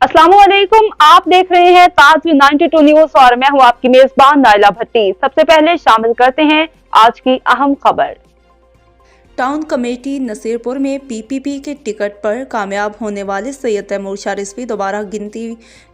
अस्सलामुअलैकुम। आप देख रहे हैं ताज 92 न्यूज और मैं हूं आपकी मेजबान नाइला भट्टी। सबसे पहले शामिल करते हैं आज की अहम खबर। टाउन कमेटी नसीरपुर में पीपीपी के टिकट पर कामयाब होने वाले सैयद तैमूर शाह रिजवी दोबारा गिनती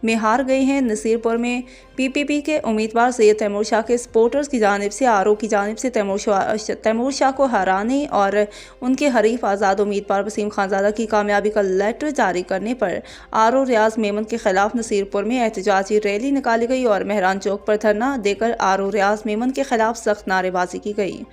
में हार गए हैं। नसीरपुर में पीपीपी के उम्मीदवार सैयद तैमूर शाह के सपोर्टर्स की जानिब से आरओ की जानिब से तैमूर शाह को हराने और उनके हरीफ आज़ाद उम्मीदवार वसीम खानजादा की कामयाबी का लेटर जारी करने पर आरओ रियाज मेमन के खिलाफ नसीरपुर में एहतजाजी रैली निकाली गई और मेहरान चौक पर धरना देकर आरओ रियाज मेमन के खिलाफ सख्त नारेबाजी की गई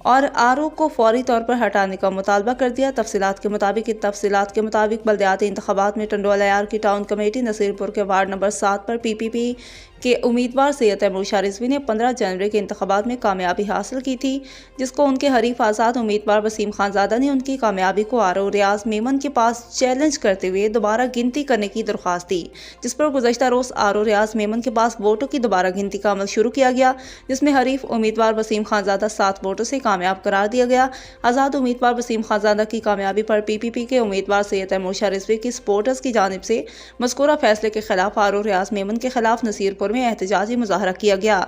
और आरओ को फौरी तौर पर हटाने का मुतालबा कर दिया। तफसीलात के मुताबिक बल्दियाती इंतखाबात में टंडोला यार की टाउन कमेटी नसीरपुर के वार्ड नंबर 7 पर पीपीपी के उम्मीदवार सैयद तैमूर शाह रिजवी ने 15 जनवरी के इंतखाबात में कामयाबी हासिल की थी, जिसको उनके हरीफ आज़ाद उम्मीदवार वसीम खानजादा ने उनकी कामयाबी को आरओ रियाज मेमन के पास चैलेंज करते हुए दोबारा गिनती करने की दरख्वास्त दी, जिस पर गुज़श्ता रोज़ आरओ रियाज मेमन के पास वोटों की दोबारा गिनती का अमल शुरू किया गया, जिसमें हरीफ उम्मीदवार वसीम खानजादा 7 वोटों से कामयाब करार दिया गया। आज़ाद उम्मीदवार वसीम खानजादा की कामयाबी पर पीपीपी के उम्मीदवार सैयद तैमूर शाह रिजवी की सपोर्टर्स की जानिब से मज़कूरा फैसले के खिलाफ आरओ रियाज मेमन के खिलाफ नसीरपुर में एहतजाजी मुजाहरा किया गया।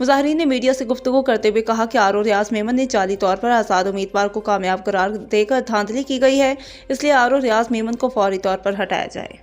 मुजाहरीन ने मीडिया से गुफ्तगू करते हुए कहा कि आरओ रियाज मेमन ने जाली तौर पर आज़ाद उम्मीदवार को कामयाब करार देकर धांधली की गई है, इसलिए आरओ रियाज मेमन को फौरी तौर पर हटाया जाए।